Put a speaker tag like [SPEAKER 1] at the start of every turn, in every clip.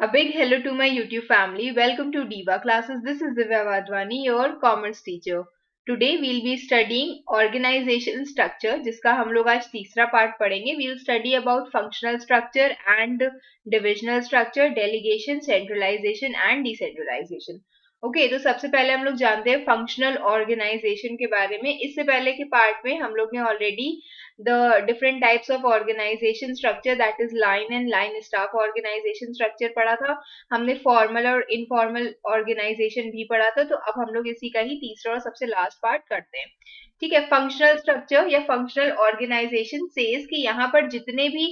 [SPEAKER 1] A big hello to my YouTube family. Welcome to Diva Classes. This is Divya Vadwani, your commerce teacher. Today we'll be studying organization structure, जिसका हम लोग आज तीसरा part पढ़ेंगे. We'll study about functional structure and divisional structure, delegation, centralization and decentralization. Okay तो सबसे पहले हम लोग जानते हैं फंक्शनल ऑर्गेनाइजेशन के बारे में. इससे पहले के पार्ट में हम लोग ने already the different types of organization structure, that is line and line staff organization structure पढ़ा था. हमने फॉर्मल और इनफॉर्मल ऑर्गेनाइजेशन भी पढ़ा था. तो अब हम लोग इसी का ही तीसरा और सबसे लास्ट पार्ट करते हैं. ठीक है. फंक्शनल स्ट्रक्चर या फंक्शनल ऑर्गेनाइजेशन सेज कि यहाँ पर जितने भी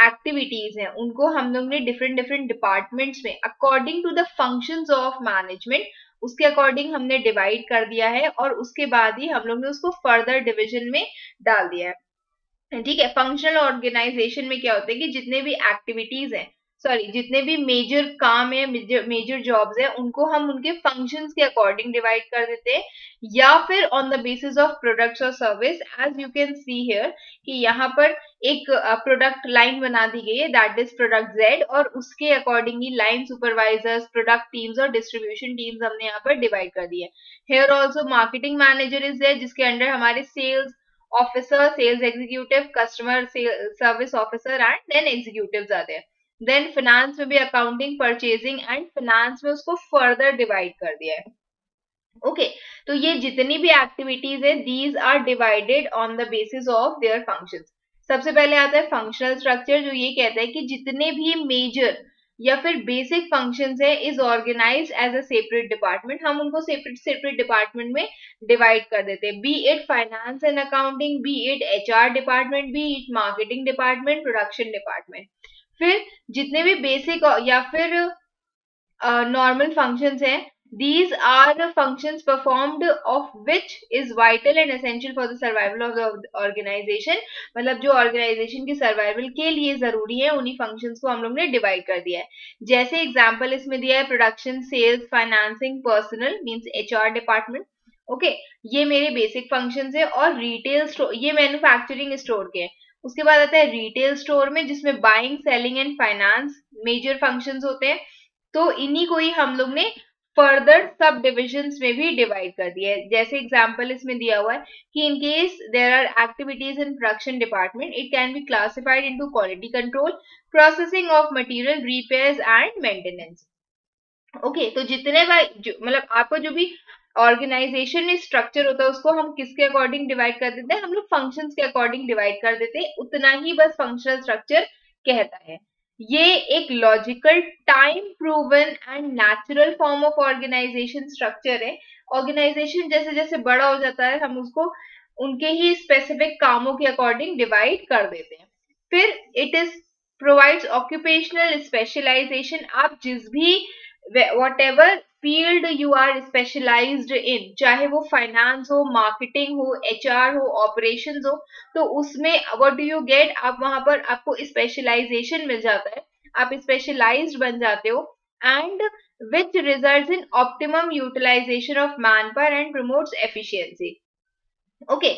[SPEAKER 1] एक्टिविटीज हैं उनको हम लोग ने डिफरेंट डिफरेंट डिपार्टमेंट्स में according to the functions of management उसके अकॉर्डिंग हमने डिवाइड कर दिया है और उसके बाद ही हम लोग ने उसको फर्दर डिविजन में डाल दिया है. ठीक है. फंक्शनल ऑर्गेनाइजेशन में क्या होता है कि जितने भी एक्टिविटीज हैं, सॉरी जितने भी मेजर काम है, मेजर जॉब्स है, उनको हम उनके फंक्शंस के अकॉर्डिंग डिवाइड कर देते हैं या फिर on the basis of products और service. As you can see here कि यहाँ पर एक प्रोडक्ट लाइन बना दी गई है, दैट इज प्रोडक्ट जेड, और उसके अकॉर्डिंग ही लाइन सुपरवाइजर्स, प्रोडक्ट टीम्स और डिस्ट्रीब्यूशन टीम्स हमने यहाँ पर डिवाइड कर दी है. Here also marketing manager is there, जिसके अंडर हमारे sales officer, sales executive, customer service officer and then executives are there. Then finance में भी accounting, purchasing and finance में उसको further divide कर दिया है. ओके तो ये जितनी भी एक्टिविटीज है these are divided on the basis of their functions. सबसे पहले आता है फंक्शनल स्ट्रक्चर, जो ये कहता है कि जितने भी मेजर या फिर बेसिक फंक्शंस है is organised as a separate department. हम उनको सेपरेट सेपरेट डिपार्टमेंट में डिवाइड कर देते हैं, be it finance and accounting, be it HR department, be it marketing department, production department. फिर जितने भी बेसिक या फिर normal functions हैं, these are the functions performed of which is vital and essential for the survival of the organization. मतलब जो organization की survival के लिए जरूरी है उन्हीं functions को हम लोग ने divide कर दिया है. जैसे example इसमें दिया है production, sales, financing, personal means HR department. Okay ये मेरे बेसिक फंक्शंस है. और रिटेल स्टोर ये मैन्युफैक्चरिंग स्टोर के हैं. उसके बाद आता है रिटेल स्टोर में जिसमें buying, selling and finance major functions होते हैं. तो इन्हीं को ही हम लोग ने फर्दर सब डिविजन्स में भी डिवाइड कर दिया है. जैसे एग्जांपल इसमें दिया हुआ है कि in case there are activities in production department it can be classified into quality control, processing of material, repairs and maintenance. Okay तो जितने मतलब आपको जो भी ऑर्गेनाइजेशन में स्ट्रक्चर होता है उसको हम किसके अकॉर्डिंग डिवाइड कर देते हैं, हम लोग फंक्शंस के अकॉर्डिंग डिवाइड कर देते हैं. उतना ही बस फंक्शनल स्ट्रक्चर कहता है. ये एक logical, time proven and natural form of organisation structure है. ऑर्गेनाइजेशन जैसे जैसे बड़ा हो जाता है हम उसको उनके ही स्पेसिफिक कामों के अकॉर्डिंग डिवाइड कर देते हैं. फिर it is provides occupational specialisation. आप जिस भी whatever field you are specialised in, चाहे वो फाइनेंस हो, मार्केटिंग हो, एचआर हो, ऑपरेशंस हो, तो उसमें व्हाट डू यू गेट, आप वहां पर आपको स्पेशलाइजेशन मिल जाता है, आप स्पेशलाइज्ड बन जाते हो. And which results in optimum utilisation of man power and promotes efficiency. Okay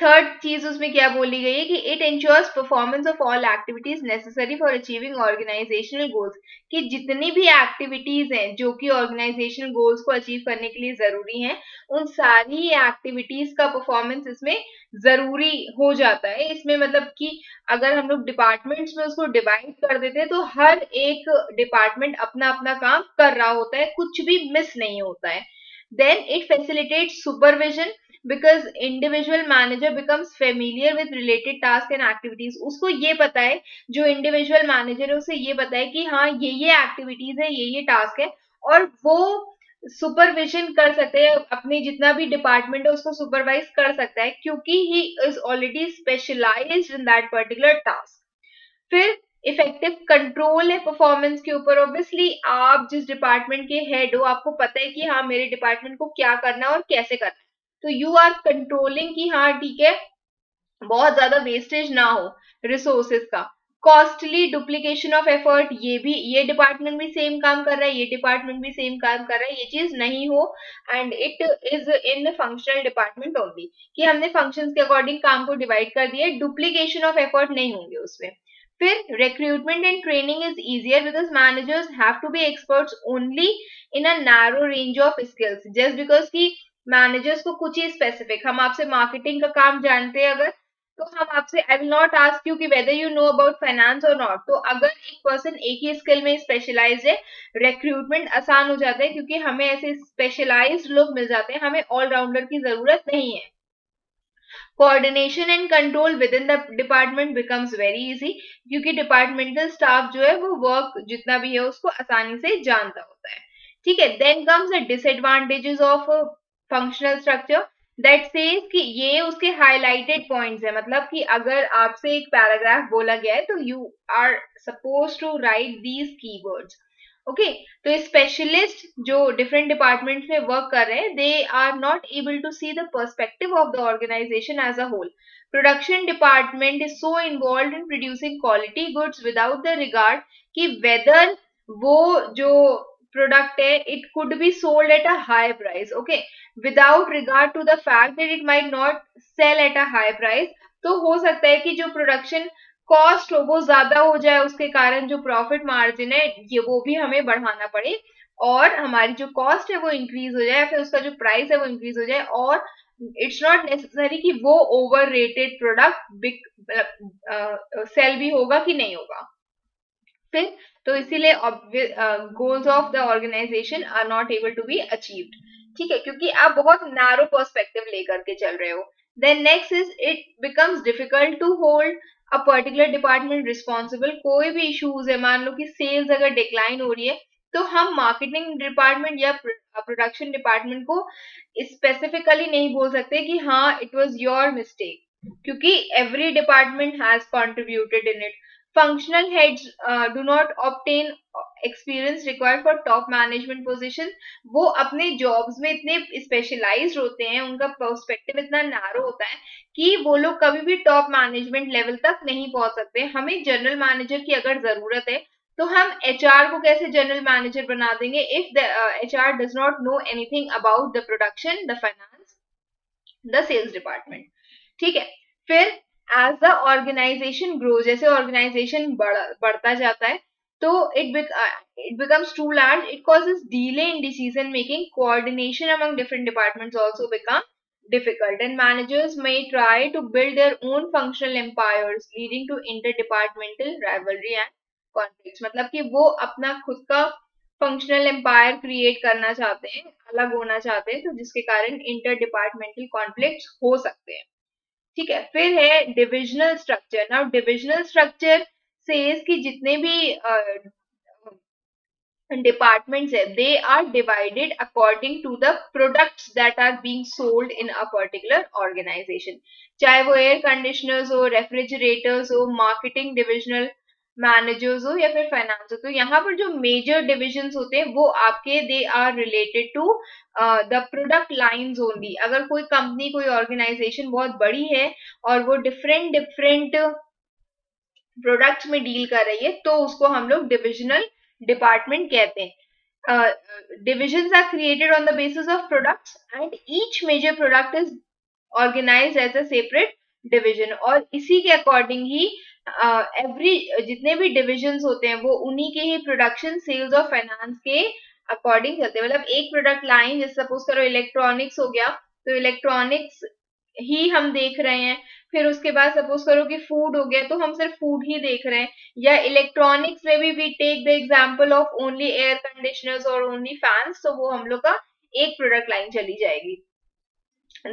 [SPEAKER 1] third चीज उसमें क्या बोली गई है कि it ensures performance of all activities necessary for achieving organisational goals. कि जितनी भी एक्टिविटीज हैं जो कि ऑर्गेनाइजेशनल गोल्स को अचीव करने के लिए जरूरी हैं, उन सारी एक्टिविटीज का परफॉर्मेंस इसमें जरूरी हो जाता है. इसमें मतलब कि अगर हम लोग डिपार्टमेंट्स में उसको डिवाइड कर देते हैं तो हर एक डिपार्टमेंट अपना अपना काम कर रहा होता है, कुछ भी मिस नहीं होता है. Then it facilitates supervision because individual manager becomes familiar with related tasks and activities. उसको ये पता है, जो individual manager है उसे ये पता है कि हाँ ये activities है, ये task है, और वो सुपरविजन कर सकते हैं, अपने जितना भी डिपार्टमेंट है उसको सुपरवाइज कर सकता है क्योंकि he is already specialised in that particular task. फिर इफेक्टिव कंट्रोल है परफॉर्मेंस के ऊपर. ऑब्वियसली आप जिस डिपार्टमेंट के हेड हो आपको पता है कि हाँ मेरे डिपार्टमेंट को क्या करना है और कैसे करना है, तो यू आर कंट्रोलिंग कि हाँ ठीक है बहुत ज्यादा वेस्टेज ना हो रिसोर्सेज का. कॉस्टली डुप्लीकेशन ऑफ एफर्ट, ये डिपार्टमेंट भी सेम काम कर रहा है, ये डिपार्टमेंट भी सेम काम कर रहा है, ये चीज नहीं हो. And it is in functional department only कि हमने फंक्शंस के अकॉर्डिंग काम को डिवाइड कर दिया, डुप्लीकेशन ऑफ एफर्ट नहीं होंगे उसमें. फिर recruitment and training is easier because managers have to be experts only in a narrow range of skills, just because कि मैनेजर्स को कुछ ही स्पेसिफिक, हम आपसे मार्केटिंग का काम जानते हैं अगर, तो हम आपसे, I will not ask you कि whether you know about finance और नॉट, तो अगर एक पर्सन एक ही स्किल में स्पेशलाइज है, रिक्रूटमेंट आसान हो जाता है क्योंकि हमें ऐसे स्पेशलाइज्ड लोग मिल जाते हैं, हमें ऑलराउंडर की जरूरत नहीं है। Coordination and control with in the department becomes very easy, क्योंकि डिपार्टमेंटल स्टाफ जो है वो वर्क जितना भी है उसको आसानी से जानता होता है। ठीक है, then comes the disadvantages of functional structure, that says कि ये उसके हाईलाइटेड पॉइंट्स है, मतलब कि अगर आपसे एक पैराग्राफ बोला गया है तो you are suppose to write these keywords. Okay, तो स्पेशलिस्ट जो डिफरेंट डिपार्टमेंट में वर्क कर रहे हैं, they are not able to see the perspective of the organisation as a whole. Production department is so involve in producing quality goods without the regard कि whether वो जो product है it could be sold at a high price, okay, without regard to the fact that it might not sell at a high price. तो हो सकता है कि जो प्रोडक्शन कॉस्ट हो वो ज्यादा हो जाए, उसके कारण जो प्रॉफिट मार्जिन है ये वो भी हमें बढ़ाना पड़े, और हमारी जो कॉस्ट है वो इंक्रीज हो जाए, फिर उसका जो प्राइस है वो इंक्रीज हो जाए, और इट्स नॉट नेसेसरी कि वो ओवर रेटेड प्रोडक्ट बिक सेल भी होगा कि नहीं होगा। फिर तो इसीलिए goals of the organisation are not able to be achieved. ठीक है, क्योंकि आप बहुत नैरो पर्सपेक्टिव लेकर के चल रहे हो। Then next is it becomes difficult to hold a particular department responsible. कोई भी इश्यूज है, मान लो कि सेल्स अगर डिक्लाइन हो रही है, तो हम मार्केटिंग डिपार्टमेंट या प्रोडक्शन डिपार्टमेंट को स्पेसिफिकली नहीं बोल सकते कि हाँ इट वॉज योर मिस्टेक, क्योंकि every department has contributed in it. Functional heads do not obtain experience required for top management position. वो अपने jobs में इतने specialized होते हैं, उनका perspective इतना narrow होता है कि वो लोग कभी भी top management level तक नहीं पहुंच सकते। हमें general manager की अगर जरूरत है तो हम HR को कैसे जनरल मैनेजर बना देंगे if the HR does not know anything about the production, the finance, the sales department। ठीक है, फिर एज द ऑर्गेनाइजेशन ग्रो, जैसे ऑर्गेनाइजेशन बढ़ता जाता है तो it becomes too large, it causes delay in decision making, coordination among different departments also become difficult, and managers may try to build their own functional empires leading to interdepartmental rivalry and conflicts। मतलब कि वो अपना खुद का functional empire create करना चाहते हैं, अलग होना चाहते हैं, तो जिसके कारण इंटर डिपार्टमेंटल कॉन्फ्लिक्ट हो सकते हैं। ठीक है, फिर है divisional structure. Now divisional structure says कि जितने भी departments है, they are divided according to the products that are being sold in a particular organization। चाहे वो एयर कंडीशनर्स हो, रेफ्रिजरेटर्स हो, मार्केटिंग डिविजनल मैनेजर्स हो या फिर फाइनेंस हो, तो यहाँ पर जो मेजर डिविजन्स होते हैं वो आपके they are related to the product lines only. अगर कोई कंपनी, कोई ऑर्गेनाइजेशन बहुत बड़ी है और वो डिफरेंट डिफरेंट प्रोडक्ट्स में डील कर रही है तो उसको हम लोग डिविजनल डिपार्टमेंट कहते हैं। Divisions are created on the basis of products and each major product is organised as a separate division, और इसी के अकॉर्डिंग ही एवरी जितने भी डिविजन्स होते हैं वो उन्हीं के ही प्रोडक्शन, सेल्स और फाइनेंस के अकॉर्डिंग चलते हैं। मतलब एक प्रोडक्ट लाइन, जैसे सपोज करो इलेक्ट्रॉनिक्स हो गया, तो इलेक्ट्रॉनिक्स ही हम देख रहे हैं, फिर उसके बाद सपोज करो कि फूड हो गया तो हम सिर्फ फूड ही देख रहे हैं, या इलेक्ट्रॉनिक्स में भी we take the example of only air conditioners और ओनली फैंस, तो वो हम लोग का एक प्रोडक्ट लाइन चली जाएगी।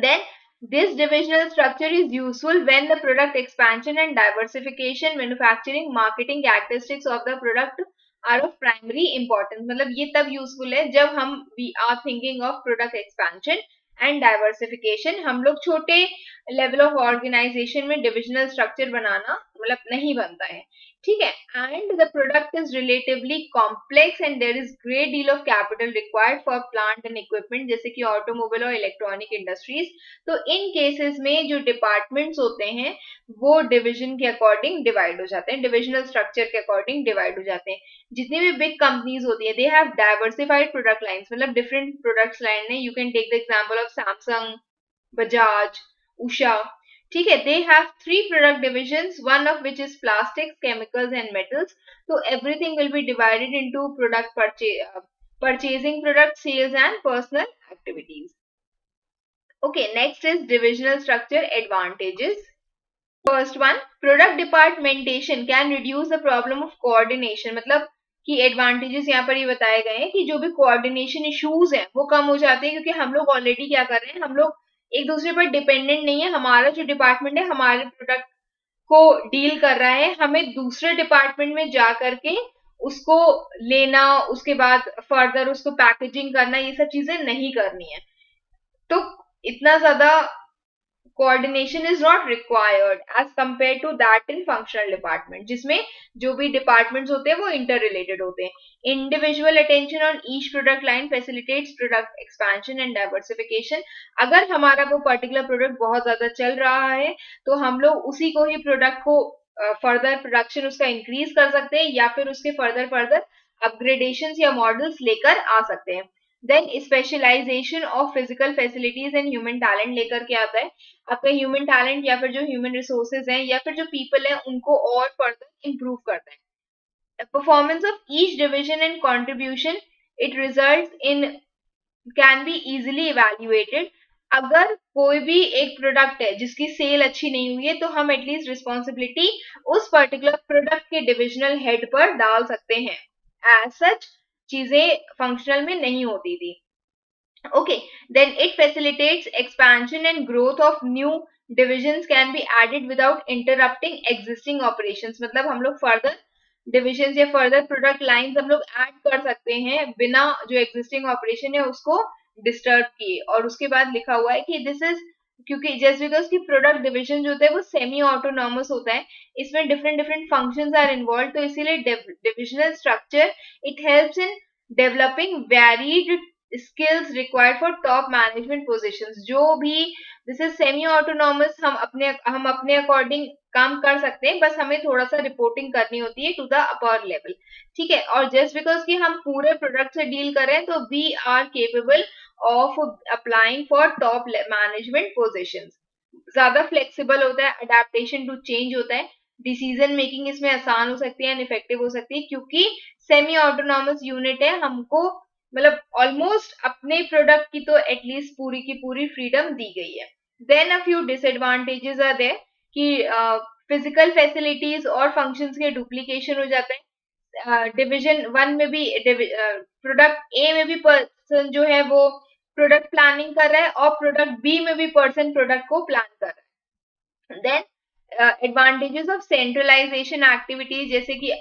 [SPEAKER 1] Then this divisional structure is useful when the product expansion and diversification, manufacturing, marketing characteristics of the product are of primary importance। मतलब ये तब यूजफुल है जब हम we are thinking of product expansion and diversification. हम लोग छोटे level of organisation में डिविजनल स्ट्रक्चर बनाना मतलब नहीं बनता है। ठीक है, and the product is relatively complex and there is great deal of capital required for plant and equipment, जैसे कि ऑटोमोबाइल और इलेक्ट्रॉनिक इंडस्ट्रीज। तो इन केसेस में जो डिपार्टमेंट्स होते हैं वो डिविजन के अकॉर्डिंग डिवाइड हो जाते हैं, डिविजनल स्ट्रक्चर के अकॉर्डिंग डिवाइड हो जाते हैं। जितनी भी बिग कंपनीज होती है they have diversified product lines, मतलब डिफरेंट प्रोडक्ट्स लाइन है। You can take the example of Samsung, Bajaj, Usha. ठीक है. They have 3 product divisions, one of which is plastics, chemicals and metals. So everything will be divided into purchasing product sales and personal activities. Okay, next is divisional structure advantages. First one, product departmentation can reduce the problem of coordination. मतलब कि advantages यहाँ पर ये बताए गए हैं कि जो भी कोऑर्डिनेशन इश्यूज हैं वो कम हो जाते हैं, क्योंकि हम लोग ऑलरेडी क्या कर रहे हैं, हम लोग एक दूसरे पर डिपेंडेंट नहीं है. हमारा जो डिपार्टमेंट है हमारे प्रोडक्ट को डील कर रहा है, हमें दूसरे डिपार्टमेंट में जा करके उसको लेना, उसके बाद फर्दर उसको पैकेजिंग करना, ये सब चीजें नहीं करनी है. तो इतना ज्यादा coordination is not required as compared to that in functional department, जिसमें जो भी departments होते हैं वो interrelated होते हैं. Individual attention on each product line facilitates product expansion and diversification. अगर हमारा वो particular product बहुत ज्यादा चल रहा है तो हम लोग उसी को ही product को further production उसका increase कर सकते हैं, या फिर उसके further upgradations या models लेकर आ सकते हैं. Then specialisation of physical facilities and human talent लेकर के आता है. आपका ह्यूमन टैलेंट या फिर जो ह्यूमन रिसोर्सेज हैं या फिर जो पीपल हैं उनको और फर्दर इंप्रूव करता है. Performance of each division and contribution it results in can be easily evaluated. अगर कोई भी एक प्रोडक्ट है जिसकी सेल अच्छी नहीं हुई है तो हम एटलीस्ट रिस्पॉन्सिबिलिटी उस पर्टिकुलर प्रोडक्ट के डिविजनल हेड पर डाल सकते हैं. एज सच चीजें फंक्शनल में नहीं होती थी. Okay, then it facilitates expansion and growth of new divisions can be added without interrupting existing operations. मतलब हम लोग further divisions या further product lines हम लोग add कर सकते हैं बिना जो existing operation है उसको disturb किए. और उसके बाद लिखा हुआ है कि this is क्योंकि जस्ट बिकॉज की प्रोडक्ट डिविजन जो होता है वो सेमी ऑटोनॉमस होता है, इसमें different different functions are involve, तो इसीलिए divisional structure it helps in developing varied skills required for top management positions. जो भी दिस इज सेमी ऑटोनॉमस, हम अपने अकॉर्डिंग काम कर सकते हैं, बस हमें थोड़ा सा रिपोर्टिंग करनी होती है टू द अपर लेवल. ठीक है. और जस्ट बिकॉज कि हम पूरे प्रोडक्ट से डील कर रहे हैं तो we are capable of applying for top management position. ज्यादा फ्लेक्सिबल होता है, अडेप्टेशन टू चेंज होता है, डिसीजन मेकिंग इसमें आसान हो सकती है एंड इफेक्टिव हो सकती है, क्योंकि सेमी ऑटोनॉमस यूनिट है. हमको मतलब ऑलमोस्ट अपने प्रोडक्ट की तो एटलीस्ट पूरी की पूरी फ्रीडम दी गई है. Then a few disadvantages are there कि फिजिकल फैसिलिटीज और फंक्शंस के डुप्लीकेशन हो जाते हैं. डिवीजन वन में भी प्रोडक्ट ए में भी पर्सन जो है वो प्रोडक्ट प्लानिंग कर रहा है और प्रोडक्ट बी में भी पर्सन प्रोडक्ट को प्लान कर रहा है. Then advantages of centralisation activities जैसे कि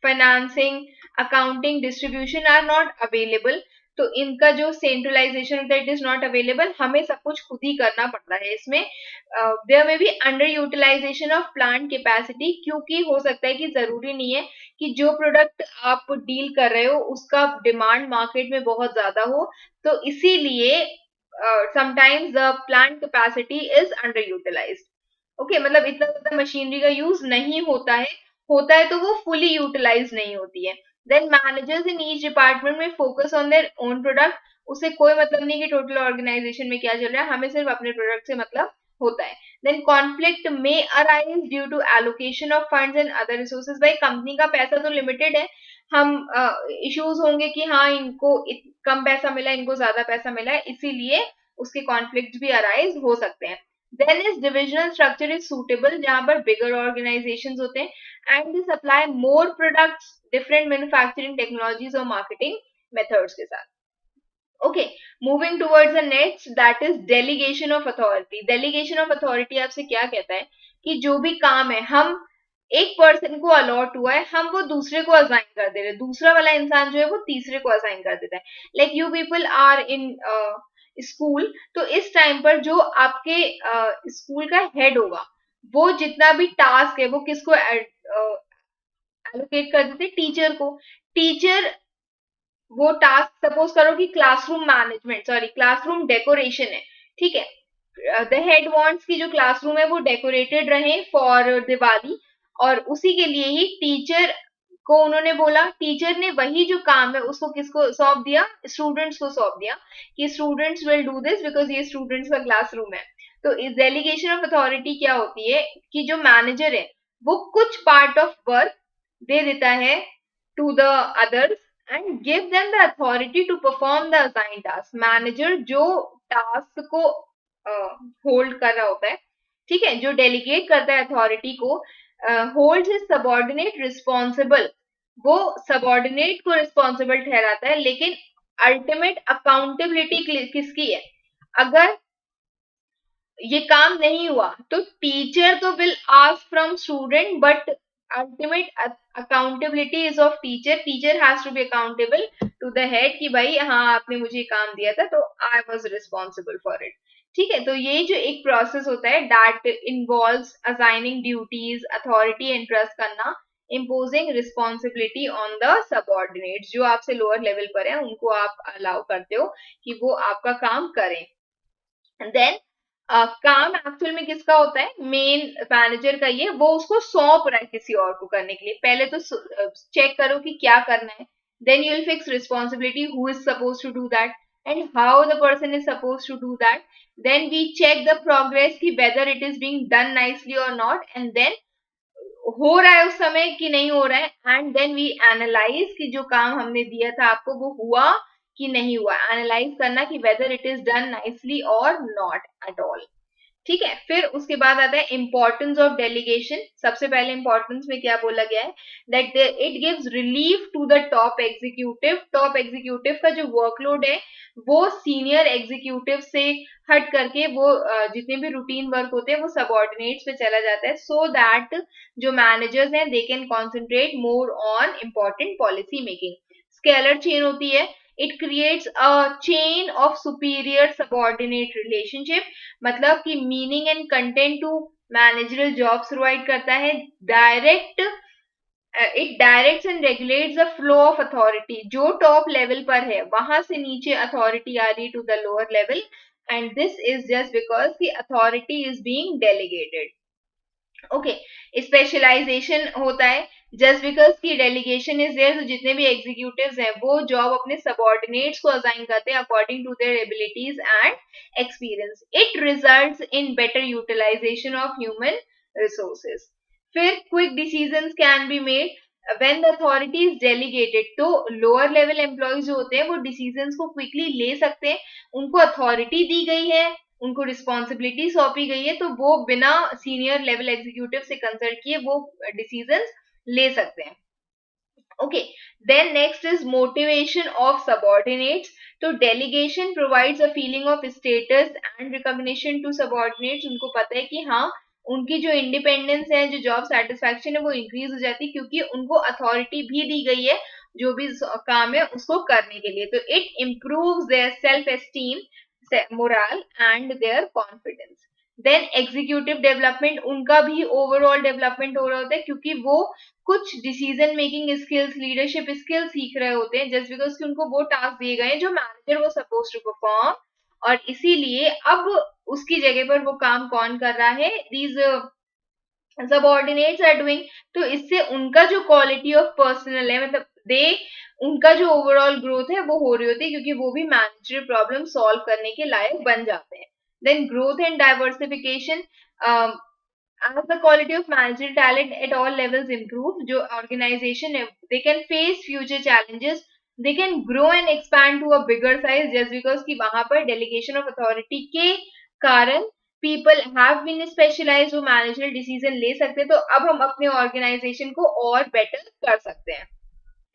[SPEAKER 1] financing, accounting, distribution are not available. तो इनका जो सेंट्रलाइजेशन होता है इट इज नॉट अवेलेबल, हमें सब कुछ खुद ही करना पड़ता है. इसमें देयर में भी under utilisation of plant capacity, क्योंकि हो सकता है कि जरूरी नहीं है कि जो प्रोडक्ट आप डील कर रहे हो उसका डिमांड मार्केट में बहुत ज्यादा हो, तो इसीलिए sometimes the plant capacity is under utilised. Okay, मतलब इतना ज्यादा मशीनरी का यूज नहीं होता है, होता है तो वो फुली यूटिलाइज नहीं होती है. Then managers in each department में focus on their own product. उसे कोई मतलब नहीं कि टोटल ऑर्गेनाइजेशन में क्या चल रहा है, हमें सिर्फ अपने प्रोडक्ट से मतलब होता है. देन कॉन्फ्लिक्ट में arise due to allocation of funds and other resources. भाई कंपनी का पैसा तो लिमिटेड है, हम इश्यूज होंगे कि हाँ इनको कम पैसा मिला, इनको ज्यादा पैसा मिला है, इसीलिए उसके कॉन्फ्लिक्ट भी अराइज हो सकते हैं. Then is divisional structure is suitable जहां पर bigger organizations होते हैं and they supply more products, different manufacturing technologies और marketing methods के साथ. Okay, moving towards the next, that is delegation of authority. Delegation of authority आपसे क्या कहता है कि जो भी काम है हम एक पर्सन को अलॉट हुआ है, हम वो दूसरे को असाइन कर दे रहे हैं, दूसरा वाला इंसान जो है वो तीसरे को असाइन कर देता है. Like you people are in school, तो इस टाइम पर जो आपके स्कूल का हेड होगा वो जितना भी टास्क है वो किसको एलोकेट कर देते, टीचर को. टीचर वो टास्क सपोज करो कि classroom management, sorry classroom decoration है, ठीक है. द हेड वांट्स की जो क्लासरूम है वो डेकोरेटेड रहे फॉर दिवाली, और उसी के लिए ही टीचर को उन्होंने बोला, टीचर ने वही जो काम है उसको किसको सौंप दिया, स्टूडेंट्स को सौंप दिया कि students will do this because ये स्टूडेंट्स का क्लासरूम है. तो इस डेलीगेशन ऑफ अथॉरिटी क्या होती है कि जो मैनेजर है वो कुछ पार्ट ऑफ वर्क दे देता है to the others and give them the authority to perform the assign task. Manager जो टास्क को होल्ड कर रहा होता है, ठीक है, जो डेलीगेट करता है अथॉरिटी को, होल्ड्स हिज सबऑर्डिनेट रिस्पॉन्सिबल, वो सबऑर्डिनेट को रिस्पॉन्सिबल ठहराता है, लेकिन अल्टीमेट अकाउंटेबिलिटी किसकी है? अगर ये काम नहीं हुआ तो टीचर तो will ask from student, but ultimate accountability is of teacher. Teacher has to be accountable to the head कि भाई हाँ आपने मुझे काम दिया था तो I was responsible for it. ठीक है, तो ये जो एक प्रोसेस होता है that involves assigning duties, authority and trust करना, imposing responsibility on the subordinates, जो आपसे लोअर लेवल पर है उनको आप अलाउ करते हो कि वो आपका काम करें। देन काम एक्चुअल में किसका होता है? मेन मैनेजर का ही है, वो उसको सौंप रहा है किसी और को करने के लिए। पहले तो चेक करो कि क्या करना है, then you will fix responsibility, who is suppose to do that and how the person is suppose to do that. Then we check the progress कि whether it is being done nicely और not, and then हो रहा है उस समय कि नहीं हो रहा है, एंड देन वी एनालाइज कि जो काम हमने दिया था आपको वो हुआ कि नहीं हुआ। एनालाइज करना कि whether it is done nicely और नॉट एट ऑल। ठीक है, फिर उसके बाद आता है इंपॉर्टेंस ऑफ डेलीगेशन। सबसे पहले इंपॉर्टेंस में क्या बोला गया है? That it gives relief to the top executive. Top executive का जो वर्कलोड है वो सीनियर एग्जीक्यूटिव से हट करके वो जितने भी रूटीन वर्क होते हैं वो सबऑर्डिनेट्स पे चला जाता है, सो दैट जो मैनेजर्स हैं they can concentrate more on important policy making. Scalar chain होती है, it creates a chain of superior subordinate relationship, मतलब कि meaning and content to managerial jobs provide करता है। Direct it directs and regulates the flow of authority, जो top level पर है वहां से नीचे अथॉरिटी आ रही to the lower level, and this is just because the authority is being delegated. Okay, specialisation होता है जस्ट बिकॉज की डेलीगेशन इज देयर, तो जितने भी एग्जीक्यूटिव्स हैं वो जॉब अपने सबऑर्डिनेट्स को असाइन करते हैं according to their abilities and experience. It results in better utilisation of human resources. फिर quick decisions can be made when the authority is delegated, तो लोअर लेवल एम्प्लॉयज जो होते हैं वो डिसीजंस को क्विकली ले सकते हैं, उनको अथॉरिटी दी गई है, उनको रिस्पॉन्सिबिलिटी सौंपी गई है, तो वो बिना सीनियर लेवल एग्जीक्यूटिव से कंसल्ट किए वो डिसीजंस ले सकते हैं। Okay, then next is motivation of subordinates. तो delegation provides a feeling of status and recognition to subordinates. उनको पता है कि हाँ उनकी जो इंडिपेंडेंस है, जो जॉब सेटिस्फैक्शन है वो इंक्रीज हो जाती है क्योंकि उनको अथॉरिटी भी दी गई है जो भी काम है उसको करने के लिए। तो it improves their self esteem, morale and their confidence. Then executive development, उनका भी ओवरऑल डेवलपमेंट हो रहा होता है क्योंकि वो कुछ decision making skills, leadership skills सीख रहे होते हैं जस्ट बिकॉज कि उनको वो टास्क दिए गए हैं जो मैनेजर वो सपोज टू परफॉर्म, और इसीलिए अब उसकी जगह पर वो काम कौन कर रहा है? These subordinates are doing. तो इससे उनका जो क्वालिटी ऑफ पर्सनल है, मतलब दे उनका जो ओवरऑल ग्रोथ है वो हो रही होती है क्योंकि वो भी मैनेजरियल प्रॉब्लम सॉल्व करने के लायक बन जाते हैं। Then growth and diversification, as the quality of managerial talent at all levels improve, जो organization है they can face future challenges, they can grow and expand to a bigger size just because कि वहां पर delegation of authority के कारण people have been specialized, वो managerial decision ले सकते हैं, तो अब हम अपने organization को और better कर सकते हैं।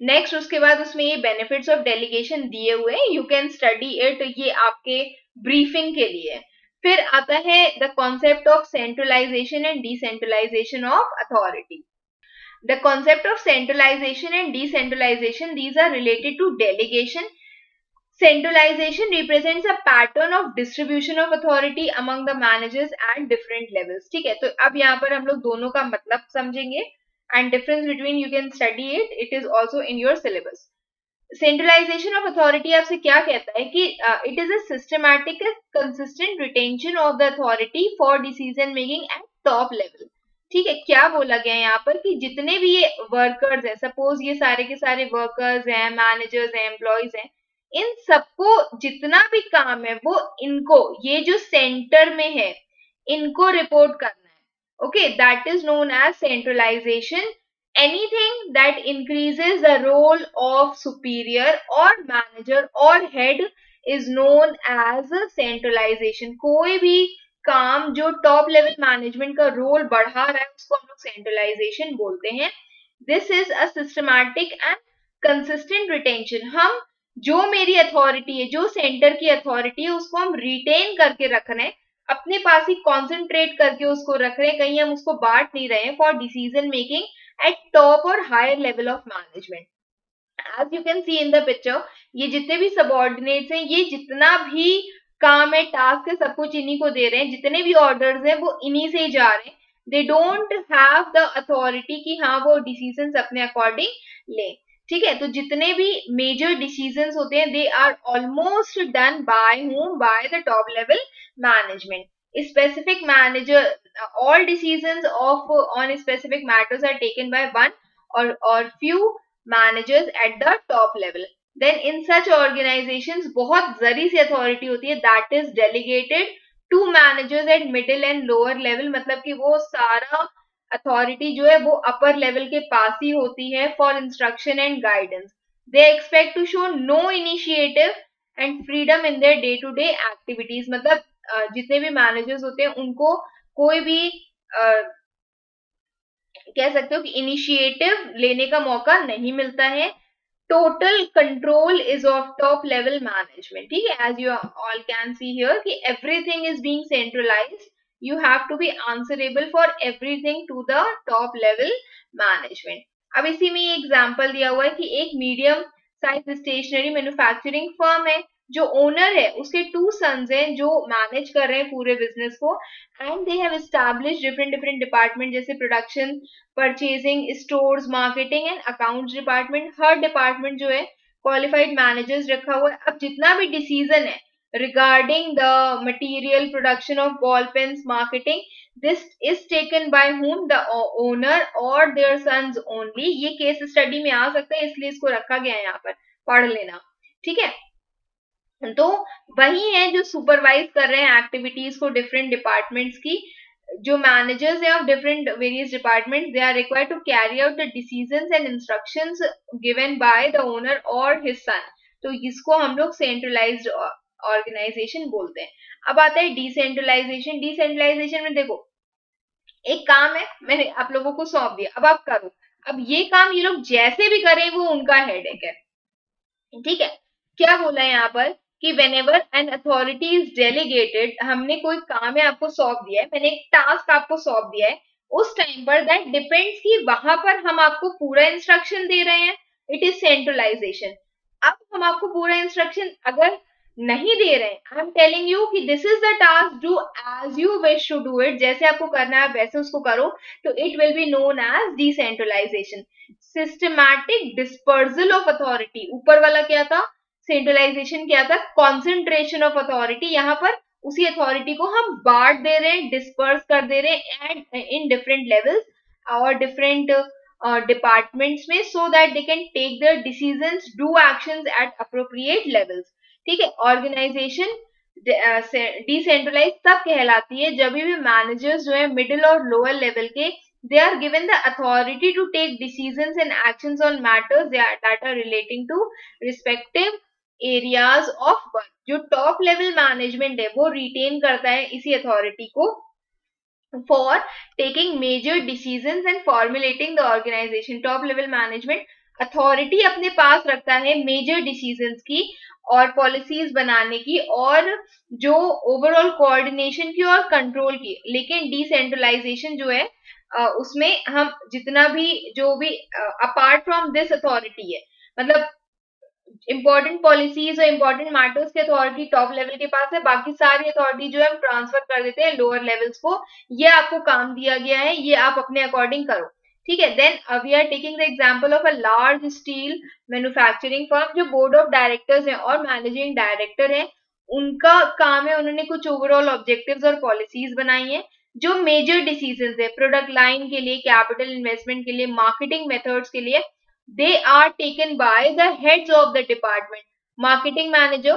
[SPEAKER 1] नेक्स्ट उसके बाद उसमें ये बेनिफिट्स ऑफ डेलीगेशन दिए हुए हैं, यू कैन स्टडी इट, ये आपके ब्रीफिंग के लिए। फिर आता है the concept of centralisation and decentralisation of authority. The concept of centralization and decentralization, these are related to delegation. Centralization represents a pattern of distribution of authority among the managers at different levels. ठीक है, तो अब यहाँ पर हम लोग दोनों का मतलब समझेंगे and difference between you can study it, it is also in your syllabus. Centralisation of authority आपसे क्या कहता है कि it is a systematic consistent retention of the authority for decision making at top level. ठीक है, क्या बोला गया है यहाँ पर कि जितने भी ये वर्कर्स हैं, सपोज ये सारे के सारे वर्कर्स हैं, मैनेजर्स हैं, एम्प्लॉयज हैं, इन सबको जितना भी काम है वो इनको, ये जो सेंटर में है इनको रिपोर्ट करना है। Okay, that is known as centralisation. anything that increases the role of superior or manager or head is known as centralization। कोई भी काम जो टॉप लेवल मैनेजमेंट का रोल बढ़ा रहा है उसको हम लोग सेंट्रलाइजेशन बोलते हैं। This is a systematic and consistent retention. हम जो मेरी अथॉरिटी है, जो सेंटर की अथॉरिटी है, उसको हम रिटेन करके रख रहे हैं, अपने पास ही कॉन्सेंट्रेट करके उसको रख रहे हैं, कहीं हम उसको बांट नहीं रहे हैं for decision making at top और higher level of management. As you can see in the picture, ये जितने भी सबॉर्डिनेट्स हैं, ये जितना भी काम है, टास्क है, सब कुछ इन्हीं को दे रहे हैं, जितने भी ऑर्डर्स हैं वो इन्हीं से ही जा रहे हैं। They don't have the authority कि हाँ वो डिसीजंस अपने अकॉर्डिंग ले। ठीक है, तो जितने भी मेजर डिसीजंस होते हैं they are almost done by whom, by the top level management. Specific manager, all decisions of on specific matters are taken by one or few managers at the top level। then in such organizations बहुत जरी सी authority होती है, that is delegated to managers at middle and lower level। मतलब कि वो सारा authority जो है वो अपर लेवल के पास ही होती है for instruction and guidance. They expect to show no initiative and freedom in their day to day activities. मतलब जितने भी मैनेजर्स होते हैं उनको कोई भी कह सकते हो कि इनिशिएटिव लेने का मौका नहीं मिलता है। Total control is of top level management. ठीक है, as you all can see here कि everything is being centralised, you have to be answerable for everything to the top level management. अब इसी में ये एग्जांपल दिया हुआ है कि एक medium size stationery manufacturing firm है, जो ओनर है उसके 2 सन्स हैं जो मैनेज कर रहे हैं पूरे बिजनेस को, and they have established different different department जैसे production, purchasing, stores, marketing and accounts department. हर डिपार्टमेंट जो है क्वालिफाइड मैनेजर्स रखा हुआ है। अब जितना भी डिसीजन है regarding the material production of ball pens, marketing, this is taken by whom, the owner और देयर सन्स ओनली। ये केस स्टडी में आ सकता है इसलिए इसको रखा गया है यहाँ पर, पढ़ लेना। ठीक है, तो वही है जो सुपरवाइज कर रहे हैं एक्टिविटीज को डिफरेंट डिपार्टमेंट्स की। जो मैनेजर्स हैं of different various departments, they are required to carry out the decisions and instructions given by the owner और हिज सन। तो इसको हम लोग सेंट्रलाइज्ड ऑर्गेनाइजेशन बोलते हैं। अब आता है डिसेंट्रलाइजेशन। डिसेंट्रलाइजेशन में देखो, एक काम है मैंने आप लोगों को सौंप दिया, अब आप करो। अब ये काम ये लोग जैसे भी करें वो उनका हेडेक है। ठीक है, क्या बोला है यहाँ पर कि whenever an authority is delegated, हमने कोई काम है आपको सौंप दिया है, मैंने एक टास्क आपको सौंप दिया है, उस टाइम पर दैट डिपेंड्स कि वहां पर हम आपको पूरा इंस्ट्रक्शन दे रहे हैं, इट इज सेंट्रलाइजेशन। अब हम आपको पूरा इंस्ट्रक्शन अगर नहीं दे रहे हैं, आई एम टेलिंग यू कि this is the task, do as you wish to do it, जैसे आपको करना है वैसे उसको करो, तो it will be known as decentralisation. Systematic dispersal of authority, ऊपर वाला क्या था, सेंट्रलाइजेशन क्या था, कॉन्सेंट्रेशन ऑफ अथॉरिटी। यहाँ पर उसी अथॉरिटी को हम बांट दे रहे हैं, डिस्पर्स कर दे रहे हैं एंड इन डिफरेंट लेवल्स और डिफरेंट डिपार्टमेंट्स में, so that they can take their decisions, do actions at appropriate levels. ठीक है, ऑर्गेनाइजेशन डिसेंट्रलाइज तब कहलाती है जब भी मैनेजर्स जो है मिडिल और लोअर लेवल के, they are given the authority to take decisions and actions on matters that are relating to respective areas of work। जो टॉप लेवल मैनेजमेंट है वो रिटेन करता है इसी अथॉरिटी को for taking major decisions and formulating the organization। Top level management authority अपने पास रखता है मेजर डिसीजंस की और पॉलिसीज बनाने की और जो ओवरऑल कोऑर्डिनेशन की और कंट्रोल की। लेकिन डिसेंट्रलाइजेशन जो है उसमें हम जितना भी जो भी अपार्ट फ्रॉम दिस अथॉरिटी है, मतलब इंपॉर्टेंट पॉलिसीज और इंपॉर्टेंट मैटर्स की अथॉरिटी टॉप लेवल के पास है, बाकी सारी अथॉरिटी जो है हम ट्रांसफर कर देते हैं लोअर लेवल्स को। ये आपको काम दिया गया है, ये आप अपने अकॉर्डिंग करो। ठीक है, then we are taking the example of a large steel manufacturing firm. जो बोर्ड ऑफ डायरेक्टर्स हैं और मैनेजिंग डायरेक्टर हैं, उनका काम है, उन्होंने कुछ ओवरऑल ऑब्जेक्टिव्स और पॉलिसीज बनाई है। जो मेजर डिसीजंस है प्रोडक्ट लाइन के लिए, कैपिटल इन्वेस्टमेंट के लिए, मार्केटिंग मेथड्स के लिए, they are taken by the heads of the department। Marketing manager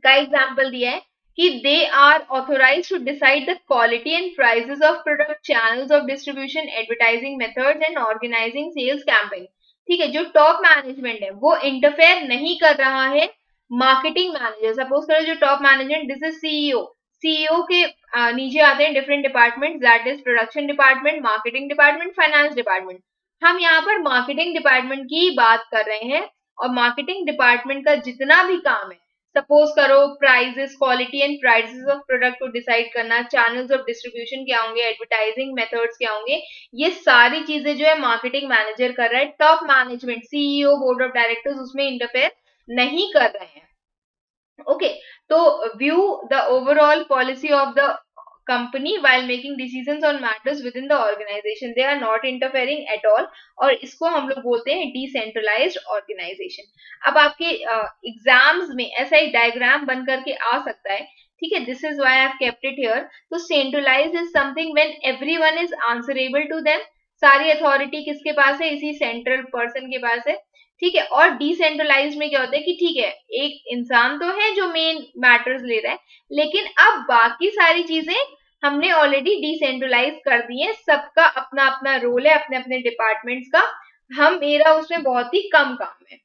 [SPEAKER 1] का एग्जाम्पल दिया है कि they are authorized to decide the quality and prices of product, channels of distribution, advertising methods and organizing sales campaign. ठीक है, जो top management है वो interfere नहीं कर रहा है मार्केटिंग मैनेजर. सपोज करो जो top management, this is CEO. CEO के नीचे आते हैं different department, that is production department, marketing department, finance department. हम यहाँ पर मार्केटिंग डिपार्टमेंट की बात कर रहे हैं और मार्केटिंग डिपार्टमेंट का जितना भी काम है, सपोज करो prices, quality and prices of product को डिसाइड करना, चैनल्स ऑफ डिस्ट्रीब्यूशन क्या होंगे, एडवर्टाइजिंग मेथड्स क्या होंगे, ये सारी चीजें जो है मार्केटिंग मैनेजर कर रहा है. Top management, CEO, board of directors उसमें इंटरफेयर नहीं कर रहे हैं. ओके, तो view the overall policy of the company while making decisions on matters within the organization. They are not interfering at all. और इसको हम लोग बोलते हैं decentralized organization. अब आपके एग्जाम्स में ऐसा एक डायग्राम बन करके आ सकता है. ठीक है, this is why I have kept it here. तो centralized is something when everyone is answerable to them. सारी अथॉरिटी किसके पास है? इसी सेंट्रल पर्सन के पास है. ठीक है, और डिसेंट्रलाइज में क्या होता है कि ठीक है, एक इंसान तो है जो मेन मैटर्स ले रहा है, लेकिन अब बाकी सारी चीजें हमने ऑलरेडी डिसेंट्रलाइज कर दी है. सबका अपना अपना रोल है, अपने अपने डिपार्टमेंट्स का. मेरा उसमें बहुत ही कम काम है.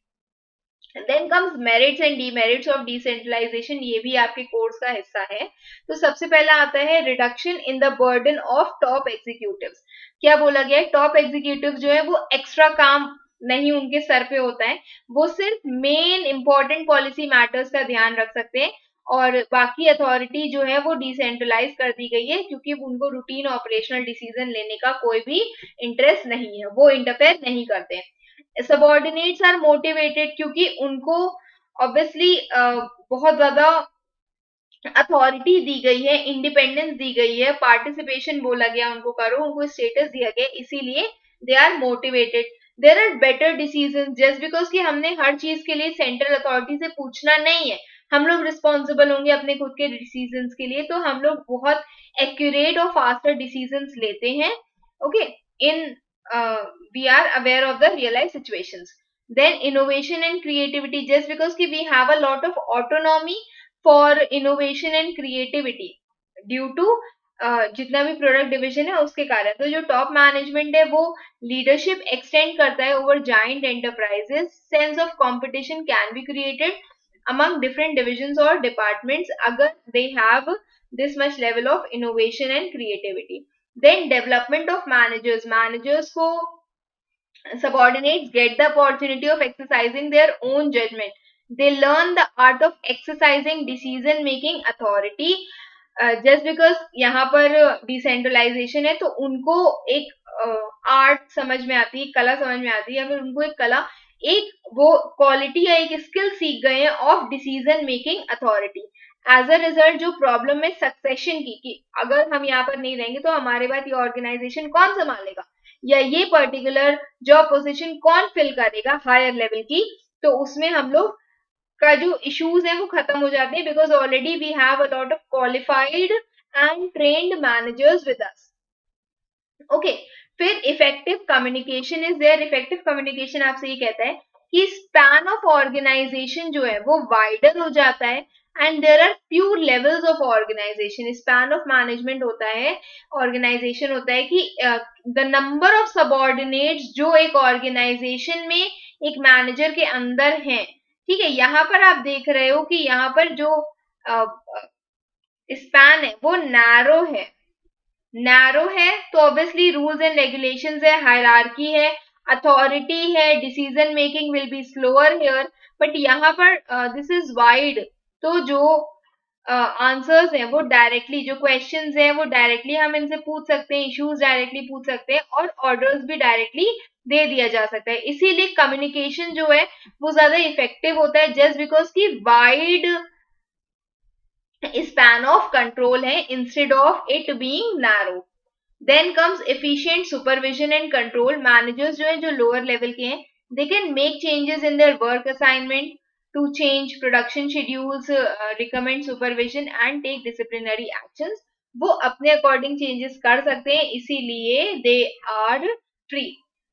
[SPEAKER 1] Then comes merits and demerits of decentralization. ये भी आपके कोर्स का हिस्सा है. तो सबसे पहला आता है reduction in the burden of top executives. क्या बोला गया है? टॉप एग्जीक्यूटिव जो है वो एक्स्ट्रा काम नहीं उनके सर पे होता है, वो सिर्फ मेन इंपॉर्टेंट पॉलिसी मैटर्स का ध्यान रख सकते हैं और बाकी अथॉरिटी जो है वो डिसेंट्रलाइज कर दी गई है क्योंकि उनको रूटीन ऑपरेशनल डिसीजन लेने का कोई भी इंटरेस्ट नहीं है, वो इंटरफेयर नहीं करते हैं. सबऑर्डिनेट्स आर मोटिवेटेड क्योंकि उनको ऑब्वियसली बहुत ज्यादा अथॉरिटी दी गई है, इंडिपेंडेंस दी गई है, पार्टिसिपेशन बोला गया उनको करो, उनको स्टेटस दिया गया, इसीलिए they are motivated. There are better decision just because कि हमने हर चीज के लिए सेंट्रल अथॉरिटी से पूछना नहीं है, हम लोग रिस्पॉन्सिबल होंगे अपने खुद के डिसीजन के लिए, तो हम लोग बहुत एक्यूरेट और फास्टर डिसीजन लेते हैं. Okay, in we are aware of the real life situations. Then innovation and creativity just because कि we have a lot of autonomy for innovation and creativity due to जितना भी product division है उसके कारण. तो जो टॉप मैनेजमेंट है वो लीडरशिप एक्सटेंड करता है over giant enterprises. Sense of competition can be created among different divisions or departments अगर they have this much level of innovation and creativity. Then development of managers. Managers को subordinates get the opportunity of exercising their own judgment. They learn the art of exercising decision making authority. Just because यहाँ पर decentralisation है तो उनको एक art समझ में आती है, कला समझ में आती है, अगर उनको एक कला, एक वो क्वालिटी या एक स्किल सीख गए हैं of decision making authority. As a result जो प्रॉब्लम है सक्सेशन की कि अगर हम यहाँ पर नहीं रहेंगे तो हमारे बाद ये ऑर्गेनाइजेशन कौन संभालेगा या ये पर्टिकुलर जॉब पोजीशन कौन फिल करेगा हायर लेवल की, तो उसमें हम लोग का जो इश्यूज है वो खत्म हो जाते हैं because already we have a lot of qualified and trained managers with us. Okay, फिर effective communication is there. Effective communication आपसे ये कहता है कि स्पैन ऑफ ऑर्गेनाइजेशन जो है वो वाइडर हो जाता है and there are few levels of organization. Span of management होता है, ऑर्गेनाइजेशन होता है कि द नंबर ऑफ सबऑर्डिनेट्स जो एक ऑर्गेनाइजेशन में एक मैनेजर के अंदर हैं. ठीक है, यहाँ पर आप देख रहे हो कि यहाँ पर जो स्पैन है वो नैरो है. नैरो है तो ऑब्वियसली रूल्स एंड रेगुलेशंस है, हायरार्की है, अथॉरिटी है, decision making will be slower here. But यहाँ पर दिस इज वाइड, तो जो आंसर्स हैं वो डायरेक्टली, जो क्वेश्चंस हैं वो डायरेक्टली हम इनसे पूछ सकते हैं, इश्यूज डायरेक्टली पूछ सकते हैं और ऑर्डर्स भी डायरेक्टली दे दिया जा सकता है. इसीलिए कम्युनिकेशन जो है वो ज्यादा इफेक्टिव होता है जस्ट बिकॉज की वाइड स्पैन ऑफ कंट्रोल है instead of it being narrow. Then comes efficient supervision and control. Managers जो है जो लोअर लेवल के हैं, they can make changes in their work assignment to change production schedules, recommend supervision and take disciplinary actions. वो अपने according changes कर सकते हैं, इसीलिए दे आर फ्री.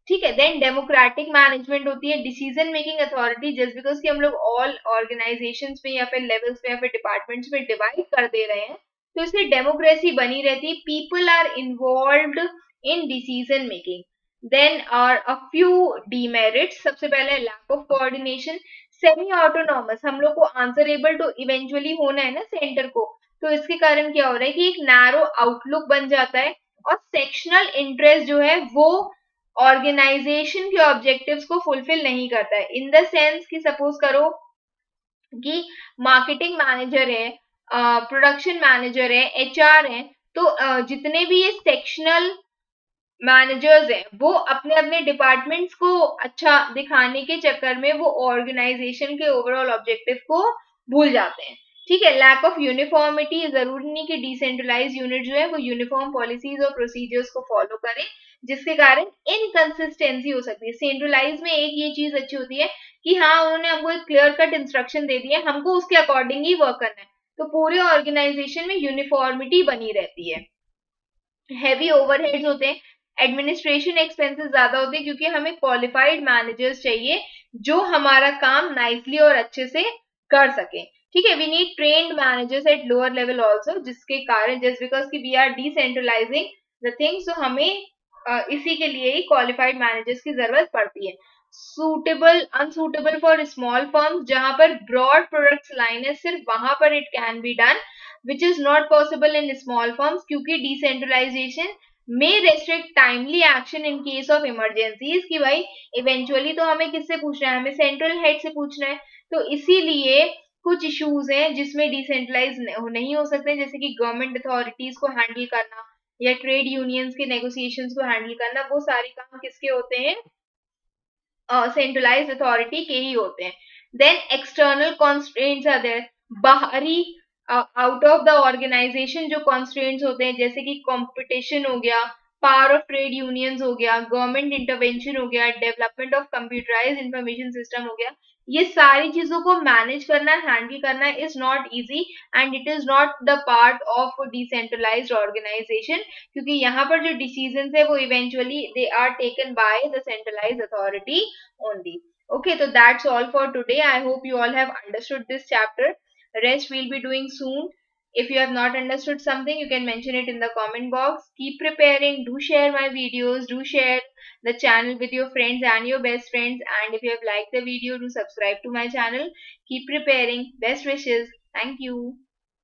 [SPEAKER 1] ठीक है। देन डेमोक्रेटिक मैनेजमेंट होती है, decision making authority. Just because कि हम लोग ऑल ऑर्गेनाइजेशंस में या फिर लेवल्स में या फिर डिपार्टमेंट्स में डिवाइड कर दे रहे हैं, तो इसलिए डेमोक्रेसी बनी रहती है, people are involved in decision making. Then are a few demerits. सबसे पहले lack of coordination, semi autonomous, हम लोग को आंसरेबल टू इवेंचुअली होना है ना सेंटर को, तो इसके कारण क्या हो रहा है कि एक नैरो आउटलुक बन जाता है, और सेक्शनल इंटरेस्ट जो है वो ऑर्गेनाइजेशन के ऑब्जेक्टिव्स को फुलफिल नहीं करता है। इन द सेंस कि सपोज करो कि मार्केटिंग मैनेजर है, प्रोडक्शन मैनेजर है, एचआर है, तो जितने भी ये सेक्शनल मैनेजर्स हैं वो अपने अपने डिपार्टमेंट्स को अच्छा दिखाने के चक्कर में वो ऑर्गेनाइजेशन के ओवरऑल ऑब्जेक्टिव को भूल जाते हैं। ठीक है। लैक ऑफ यूनिफॉर्मिटी, जरूरी नहीं कि डिसेंट्रलाइज यूनिट जो है वो यूनिफॉर्म पॉलिसीज और प्रोसीजर्स को फॉलो करें, जिसके कारण इनकंसिस्टेंसी हो सकती है। सेंट्रलाइज में एक ये चीज अच्छी होती है कि हाँ उन्होंने हमको एक क्लियर कट इंस्ट्रक्शन दे दिया, हमको उसके अकॉर्डिंग ही वर्क करना है, तो पूरे ऑर्गेनाइजेशन में यूनिफॉर्मिटी बनी रहती है। हैवी ओवरहेड्स होते हैं, एडमिनिस्ट्रेशन एक्सपेंसेस ज्यादा होते हैं, क्योंकि हमें क्वालिफाइड मैनेजर्स चाहिए जो हमारा काम नाइसली और अच्छे से कर सके। ठीक है। We need trained managers at lower level also, जिसके कारण जस्ट बिकॉज की we are decentralizing the things, तो हमें इसी के लिए ही क्वालिफाइड मैनेजर्स की जरूरत पड़ती है। Suitable unsuitable for small firms, जहां पर ब्रॉड प्रोडक्ट्स लाइन है सिर्फ वहां पर it can be done, which is not possible in small firms, क्योंकि decentralization may restrict timely action in case of emergencies, कि भाई इवेंचुअली तो हमें किससे पूछना है, हमें सेंट्रल हेड से पूछना है, तो इसीलिए कुछ इश्यूज हैं जिसमें डिसेंट्रलाइज नहीं हो सकते, जैसे कि गवर्नमेंट अथॉरिटीज को हैंडल करना या ट्रेड यूनियंस के नेगोशिएशंस को हैंडल करना, वो सारे काम किसके होते हैं, सेंट्रलाइज्ड अथॉरिटी के ही होते हैं। Then external constraints are there, बाहरी आउट ऑफ द ऑर्गेनाइजेशन जो कॉन्स्ट्रेंट्स होते हैं, जैसे कि कंपटीशन हो गया, पावर ऑफ ट्रेड यूनियंस हो गया, गवर्नमेंट इंटरवेंशन हो गया, development of computerize information system हो गया, ये सारी चीजों को मैनेज करना, हैंडल करना is not easy, and it is not the part of decentralized organization, क्योंकि यहाँ पर जो डिसीजन है वो eventually they are taken by the centralized authority only. Okay, so that's all for today. I hope you all have understood this chapter. Rest we'll be doing soon. If you have not understood something, you can mention it in the comment box. Keep preparing. Do share my videos. Do share the channel with your friends and your best friends. And if you have liked the video, do subscribe to my channel. Keep preparing. Best wishes. Thank you.